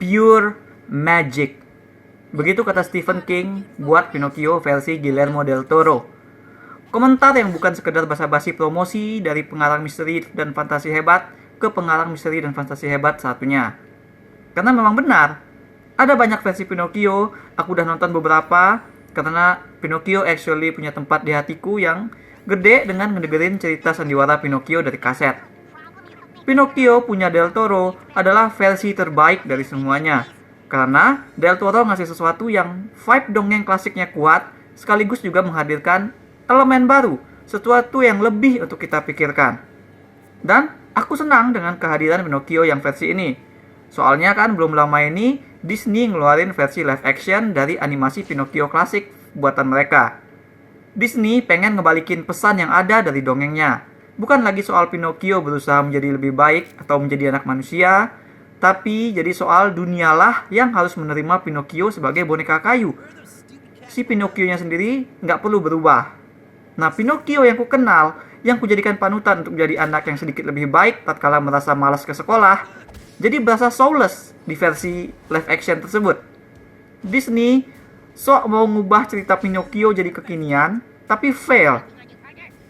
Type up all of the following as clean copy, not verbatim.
pure magic. Begitu kata Stephen King buat Pinocchio versi Guillermo del Toro. Komentar yang bukan sekedar basa-basi promosi dari pengarang misteri dan fantasi hebat ke pengarang misteri dan fantasi hebat satunya. Karena memang benar, ada banyak versi Pinocchio, aku udah nonton beberapa, karena Pinocchio actually punya tempat di hatiku yang gede dengan ngedengerin cerita sandiwara Pinocchio dari kaset. Pinocchio punya Del Toro adalah versi terbaik dari semuanya, karena Del Toro ngasih sesuatu yang vibe dongeng klasiknya kuat, sekaligus juga menghadirkan elemen baru, sesuatu yang lebih untuk kita pikirkan. Dan aku senang dengan kehadiran Pinocchio yang versi ini. Soalnya kan belum lama ini Disney ngeluarin versi live action dari animasi Pinocchio klasik buatan mereka. Disney pengen ngebalikin pesan yang ada dari dongengnya. Bukan lagi soal Pinocchio berusaha menjadi lebih baik atau menjadi anak manusia, tapi jadi soal dunialah yang harus menerima Pinocchio sebagai boneka kayu. Si Pinocchio-nya sendiri nggak perlu berubah. Nah, Pinocchio yang ku kenal, yang ku jadikan panutan untuk menjadi anak yang sedikit lebih baik tatkala merasa malas ke sekolah, jadi berasa soulless di versi live action tersebut. Disney sok mau ngubah cerita Pinocchio jadi kekinian, tapi fail.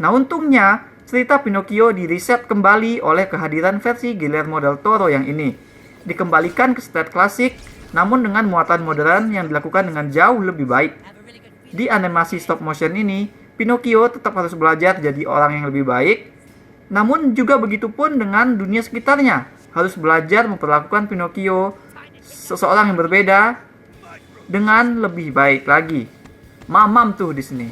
Nah, untungnya cerita Pinocchio di-reset kembali oleh kehadiran versi Guillermo del Toro yang ini. Dikembalikan ke state klasik, namun dengan muatan modern yang dilakukan dengan jauh lebih baik. Di animasi stop motion ini, Pinocchio tetap harus belajar jadi orang yang lebih baik, namun juga begitu pun dengan dunia sekitarnya. Harus belajar memperlakukan Pinocchio, seseorang yang berbeda, dengan lebih baik lagi. Mamam tuh Disney.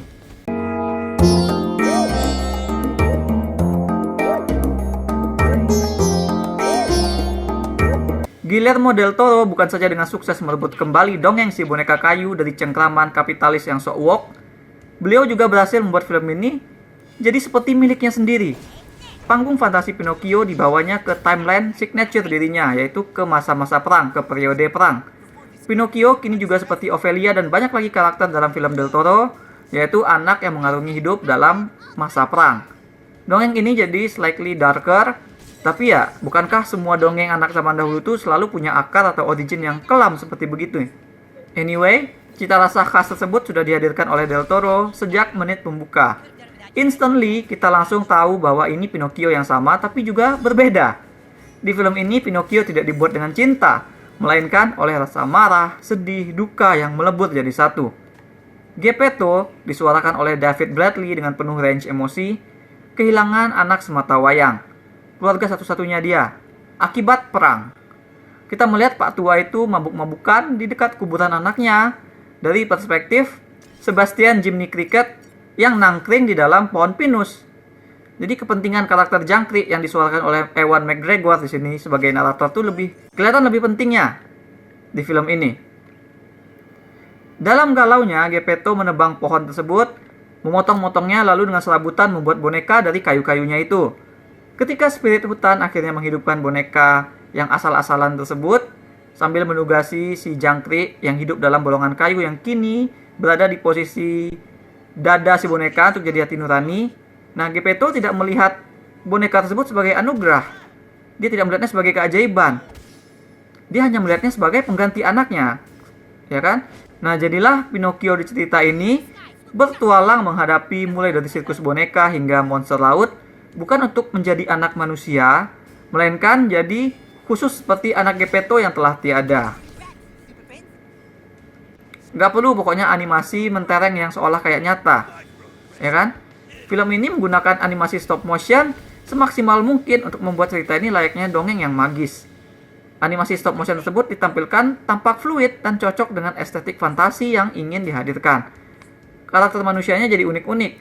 Guillermo del Toro bukan saja dengan sukses merebut kembali dongeng si boneka kayu dari cengkraman kapitalis yang sok woke, beliau juga berhasil membuat film ini jadi seperti miliknya sendiri. Panggung fantasi Pinocchio dibawanya ke timeline signature dirinya, yaitu ke masa-masa perang, ke periode perang. Pinocchio kini juga seperti Ophelia dan banyak lagi karakter dalam film Del Toro, yaitu anak yang mengarungi hidup dalam masa perang. Dongeng ini jadi slightly darker, tapi ya, bukankah semua dongeng anak zaman dahulu itu selalu punya akar atau origin yang kelam seperti begitu? Anyway, cita rasa khas tersebut sudah dihadirkan oleh Del Toro sejak menit pembuka. Instantly, kita langsung tahu bahwa ini Pinocchio yang sama tapi juga berbeda. Di film ini, Pinocchio tidak dibuat dengan cinta, melainkan oleh rasa marah, sedih, duka yang melebur jadi satu. Geppetto disuarakan oleh David Bradley dengan penuh range emosi, kehilangan anak semata wayang, keluarga satu-satunya dia, akibat perang. Kita melihat Pak Tua itu mabuk-mabukan di dekat kuburan anaknya, dari perspektif Sebastian Jiminy Cricket yang nangkring di dalam pohon pinus. Jadi kepentingan karakter jangkrik yang disuarakan oleh Ewan McGregor di sini sebagai narator tuh kelihatan lebih pentingnya di film ini. Dalam galaunya, Geppetto menebang pohon tersebut, memotong-motongnya lalu dengan serabutan membuat boneka dari kayu-kayunya itu. Ketika spirit hutan akhirnya menghidupkan boneka yang asal-asalan tersebut, sambil menugasi si jangkrik yang hidup dalam bolongan kayu yang kini berada di posisi dada si boneka untuk jadi hati nurani. Nah, Geppetto tidak melihat boneka tersebut sebagai anugerah. Dia tidak melihatnya sebagai keajaiban. Dia hanya melihatnya sebagai pengganti anaknya. Ya kan? Nah, jadilah Pinocchio di cerita ini bertualang menghadapi mulai dari sirkus boneka hingga monster laut, bukan untuk menjadi anak manusia, melainkan jadi khusus seperti anak Geppetto yang telah tiada. Gak perlu pokoknya animasi mentereng yang seolah kayak nyata. Ya kan? Film ini menggunakan animasi stop motion semaksimal mungkin untuk membuat cerita ini layaknya dongeng yang magis. Animasi stop motion tersebut ditampilkan tampak fluid dan cocok dengan estetik fantasi yang ingin dihadirkan. Karakter manusianya jadi unik-unik,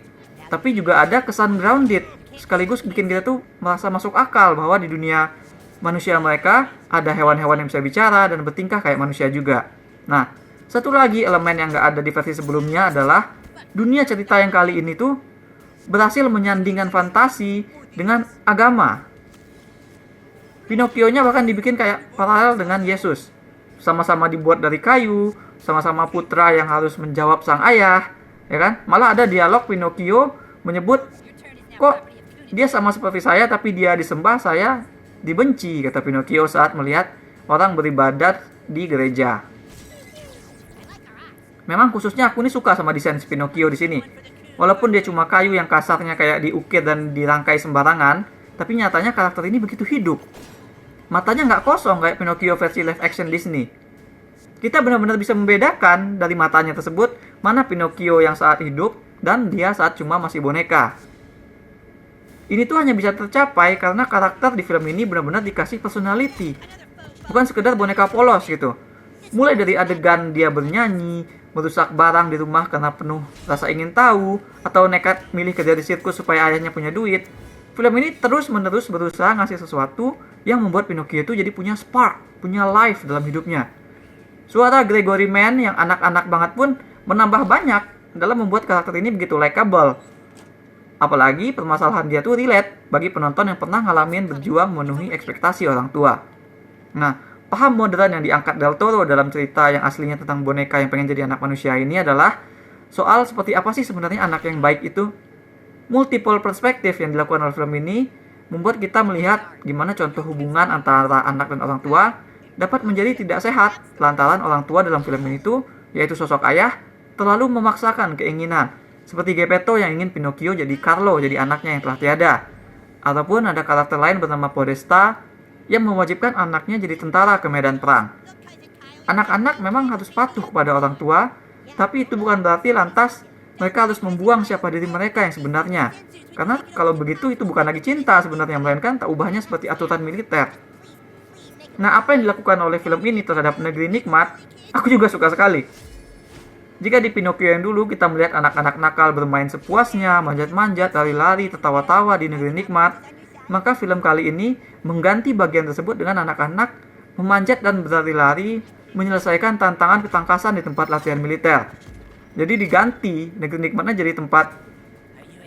tapi juga ada kesan grounded, sekaligus bikin kita tuh merasa masuk akal bahwa di dunia manusia mereka ada hewan-hewan yang bisa bicara dan bertingkah kayak manusia juga. Nah, satu lagi elemen yang gak ada di versi sebelumnya adalah dunia cerita yang kali ini tuh berhasil menyandingkan fantasi dengan agama. Pinocchio-nya bahkan dibikin kayak paralel dengan Yesus. Sama-sama dibuat dari kayu, sama-sama putra yang harus menjawab sang ayah, ya kan? Malah ada dialog Pinocchio menyebut, kok dia sama seperti saya tapi dia disembah, saya dibenci, kata Pinocchio saat melihat orang beribadat di gereja. Memang khususnya aku ini suka sama desain Pinocchio di sini. Walaupun dia cuma kayu yang kasarnya kayak diukir dan dirangkai sembarangan, tapi nyatanya karakter ini begitu hidup. Matanya nggak kosong kayak Pinocchio versi live action Disney. Kita benar-benar bisa membedakan dari matanya tersebut mana Pinocchio yang saat hidup dan dia saat cuma masih boneka. Ini tuh hanya bisa tercapai karena karakter di film ini benar-benar dikasih personality. Bukan sekedar boneka polos gitu. Mulai dari adegan dia bernyanyi, merusak barang di rumah karena penuh rasa ingin tahu, atau nekat milih kerja di sirkus supaya ayahnya punya duit. Film ini terus-menerus berusaha ngasih sesuatu yang membuat Pinocchio itu jadi punya spark, punya life dalam hidupnya. Suara Gregory Mann yang anak-anak banget pun menambah banyak dalam membuat karakter ini begitu likable. Apalagi permasalahan dia tuh relate bagi penonton yang pernah ngalamin berjuang memenuhi ekspektasi orang tua. Nah, paham modern yang diangkat Del Toro dalam cerita yang aslinya tentang boneka yang pengen jadi anak manusia ini adalah soal seperti apa sih sebenarnya anak yang baik itu. Multiple perspektif yang dilakukan oleh film ini membuat kita melihat gimana contoh hubungan antara anak dan orang tua dapat menjadi tidak sehat lantaran orang tua dalam film ini tuh, yaitu sosok ayah, terlalu memaksakan keinginan. Seperti Geppetto yang ingin Pinocchio jadi Carlo, jadi anaknya yang telah tiada. Ataupun ada karakter lain bernama Podesta yang mewajibkan anaknya jadi tentara ke medan perang. Anak-anak memang harus patuh kepada orang tua, tapi itu bukan berarti lantas mereka harus membuang siapa diri mereka yang sebenarnya. Karena kalau begitu itu bukan lagi cinta sebenarnya, melainkan tak ubahnya seperti aturan militer. Nah, apa yang dilakukan oleh film ini terhadap negeri nikmat, aku juga suka sekali. Jika di Pinocchio yang dulu kita melihat anak-anak nakal bermain sepuasnya, manjat-manjat, lari-lari, tertawa-tawa di negeri nikmat, maka film kali ini mengganti bagian tersebut dengan anak-anak memanjat dan berlari-lari menyelesaikan tantangan ketangkasan di tempat latihan militer. Jadi diganti negeri nikmatnya jadi tempat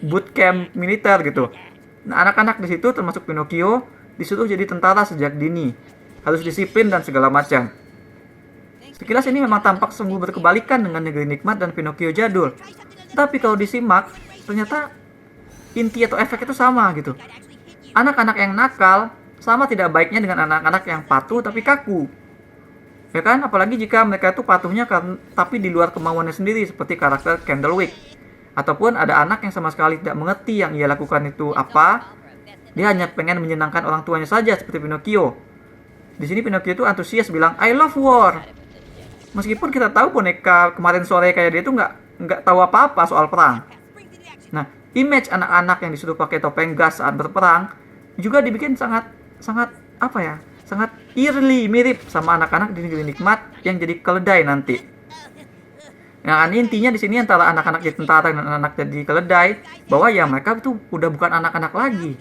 bootcamp militer gitu. Nah, anak-anak di situ termasuk Pinocchio disuruh jadi tentara sejak dini, harus disiplin dan segala macam. Sekilas ini memang tampak sungguh berkebalikan dengan negeri nikmat dan Pinocchio jadul. Tapi kalau disimak, ternyata inti atau efek itu sama gitu. Anak-anak yang nakal sama tidak baiknya dengan anak-anak yang patuh tapi kaku. Ya kan? Apalagi jika mereka itu patuhnya tapi di luar kemauannya sendiri seperti karakter Candlewick. Ataupun ada anak yang sama sekali tidak mengerti yang ia lakukan itu apa. Dia hanya pengen menyenangkan orang tuanya saja seperti Pinocchio. Di sini Pinocchio itu antusias bilang I love war. Meskipun kita tahu boneka kemarin sore kayak dia itu nggak tahu apa-apa soal perang. Nah, image anak-anak yang disuruh pakai topeng gas saat berperang juga dibikin sangat eerily mirip sama anak-anak di negeri nikmat yang jadi keledai nanti. Nah, intinya di sini antara anak-anak jadi tentara dan anak jadi keledai, bahwa ya mereka itu udah bukan anak-anak lagi.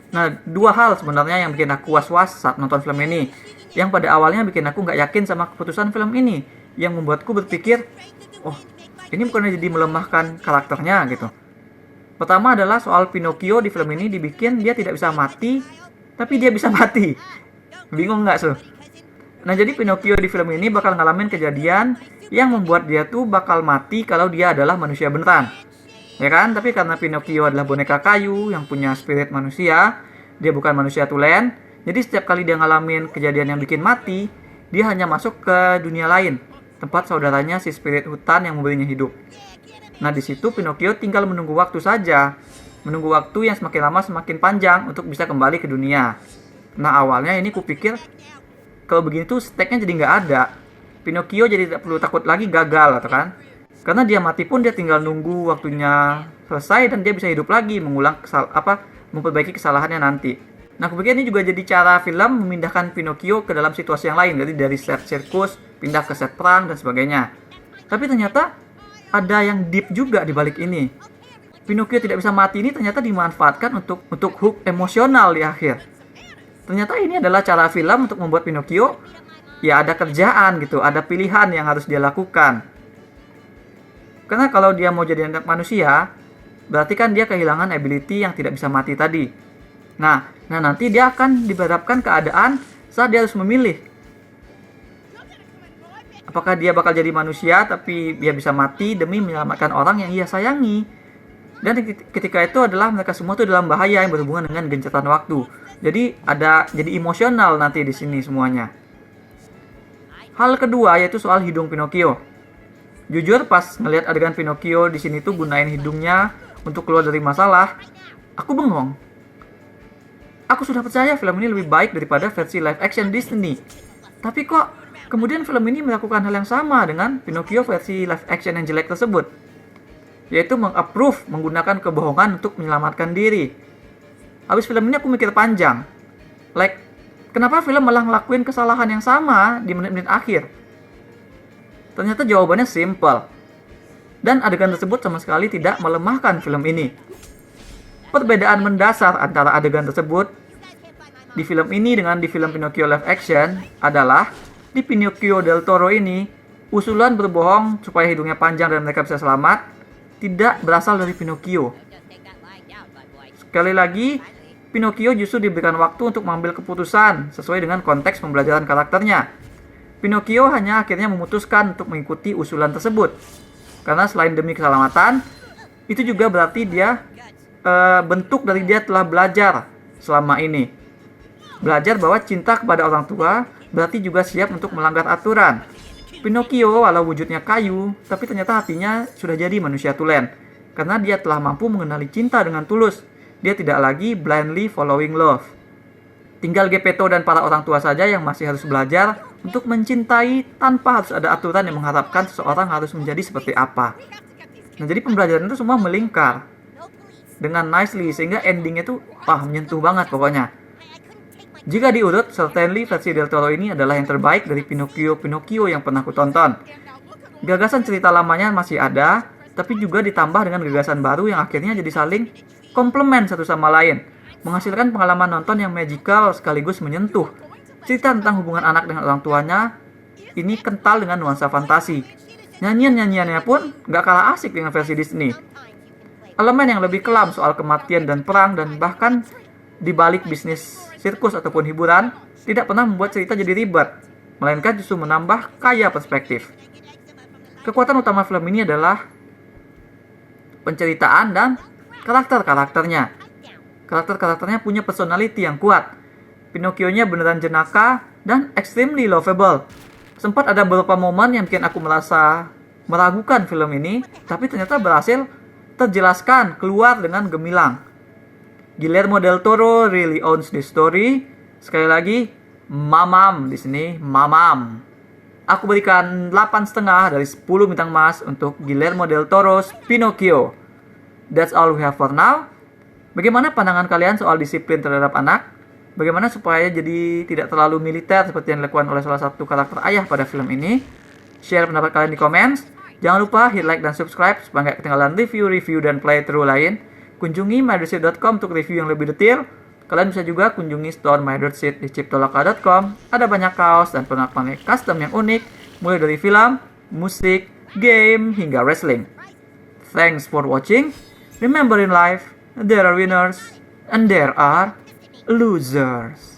Nah, dua hal sebenarnya yang bikin aku was-was saat nonton film ini. Yang pada awalnya bikin aku nggak yakin sama keputusan film ini, yang membuatku berpikir, oh, ini bukannya jadi melemahkan karakternya gitu. Pertama adalah soal Pinocchio di film ini dibikin dia tidak bisa mati, tapi dia bisa mati. Bingung nggak so? Nah, jadi Pinocchio di film ini bakal ngalamin kejadian yang membuat dia tuh bakal mati kalau dia adalah manusia beneran. Ya kan? Tapi karena Pinocchio adalah boneka kayu yang punya spirit manusia, dia bukan manusia tulen. Jadi setiap kali dia ngalamin kejadian yang bikin mati, dia hanya masuk ke dunia lain, tempat saudaranya si spirit hutan yang memberinya hidup. Nah, di situ Pinocchio tinggal menunggu waktu saja, menunggu waktu yang semakin lama semakin panjang untuk bisa kembali ke dunia. Nah, awalnya ini kupikir kalau begini tuh stakenya jadi nggak ada. Pinocchio jadi tidak perlu takut lagi gagal, atau kan? Karena dia mati pun dia tinggal nunggu waktunya selesai dan dia bisa hidup lagi, memperbaiki kesalahannya nanti. Nah, aku pikir ini juga jadi cara film memindahkan Pinocchio ke dalam situasi yang lain, jadi dari set sirkus pindah ke set perang dan sebagainya. Tapi ternyata ada yang deep juga di balik ini. Pinocchio tidak bisa mati ini ternyata dimanfaatkan untuk hook emosional di akhir. Ternyata ini adalah cara film untuk membuat Pinocchio ya ada kerjaan gitu, ada pilihan yang harus dia lakukan. Karena kalau dia mau jadi anak manusia, berarti kan dia kehilangan ability yang tidak bisa mati tadi. Nah, nanti dia akan dihadapkan keadaan saat dia harus memilih. Apakah dia bakal jadi manusia tapi dia bisa mati demi menyelamatkan orang yang ia sayangi. Dan ketika itu adalah mereka semua tuh dalam bahaya yang berhubungan dengan gencatan waktu. Jadi jadi emosional nanti di sini semuanya. Hal kedua yaitu soal hidung Pinocchio. Jujur pas ngelihat adegan Pinocchio di sini tuh gunain hidungnya untuk keluar dari masalah, aku bengong. Aku sudah percaya film ini lebih baik daripada versi live action Disney. Tapi kok kemudian film ini melakukan hal yang sama dengan Pinocchio versi live action yang jelek tersebut, yaitu mengapprove menggunakan kebohongan untuk menyelamatkan diri. Habis film ini aku mikir panjang. Kenapa film malah ngelakuin kesalahan yang sama di menit-menit akhir? Ternyata jawabannya simple. Dan adegan tersebut sama sekali tidak melemahkan film ini. Perbedaan mendasar antara adegan tersebut di film ini dengan di film Pinocchio live action adalah di Pinocchio del Toro ini, usulan berbohong supaya hidungnya panjang dan mereka bisa selamat tidak berasal dari Pinocchio. Sekali lagi, Pinocchio justru diberikan waktu untuk mengambil keputusan sesuai dengan konteks pembelajaran karakternya. Pinocchio hanya akhirnya memutuskan untuk mengikuti usulan tersebut. Karena selain demi keselamatan, itu juga berarti bentuk dari dia telah belajar selama ini. Belajar bahwa cinta kepada orang tua berarti juga siap untuk melanggar aturan. Pinocchio walau wujudnya kayu, tapi ternyata hatinya sudah jadi manusia tulen. Karena dia telah mampu mengenali cinta dengan tulus. Dia tidak lagi blindly following love. Tinggal Geppetto dan para orang tua saja yang masih harus belajar untuk mencintai tanpa harus ada aturan yang mengharapkan seseorang harus menjadi seperti apa. Nah, jadi pembelajaran itu semua melingkar dengan nicely sehingga endingnya tuh menyentuh banget pokoknya. Jika diurut, certainly versi Del Toro ini adalah yang terbaik dari Pinocchio yang pernah kutonton. Gagasan cerita lamanya masih ada, tapi juga ditambah dengan gagasan baru yang akhirnya jadi saling komplement satu sama lain, menghasilkan pengalaman nonton yang magical sekaligus menyentuh. Cerita tentang hubungan anak dengan orang tuanya ini kental dengan nuansa fantasi. Nyanyian-nyanyiannya pun gak kalah asik dengan versi Disney. Elemen yang lebih kelam soal kematian dan perang dan bahkan di balik bisnis sirkus ataupun hiburan tidak pernah membuat cerita jadi ribet, melainkan justru menambah kaya perspektif. Kekuatan utama film ini adalah penceritaan dan karakter-karakternya. Karakter-karakternya punya personality yang kuat. Pinocchio-nya beneran jenaka dan extremely lovable. Sempat ada beberapa momen yang bikin aku merasa meragukan film ini, tapi ternyata berhasil terjelaskan keluar dengan gemilang. Guillermo del Toro really owns this story. Sekali lagi, mamam di sini, mamam. Aku berikan 8,5 dari 10 bintang emas untuk Guillermo del Toro's Pinocchio. That's all we have for now. Bagaimana pandangan kalian soal disiplin terhadap anak? Bagaimana supaya jadi tidak terlalu militer seperti yang dilakukan oleh salah satu karakter ayah pada film ini? Share pendapat kalian di komen. Jangan lupa hit like dan subscribe supaya nggak ketinggalan review dan playthrough lain. Kunjungi mydirtseat.com untuk review yang lebih detail. Kalian bisa juga kunjungi store mydirtseat di chiptoloka.com. Ada banyak kaos dan pernak-pernik custom yang unik, mulai dari film, musik, game, hingga wrestling. Thanks for watching. Remember in life, there are winners and there are losers.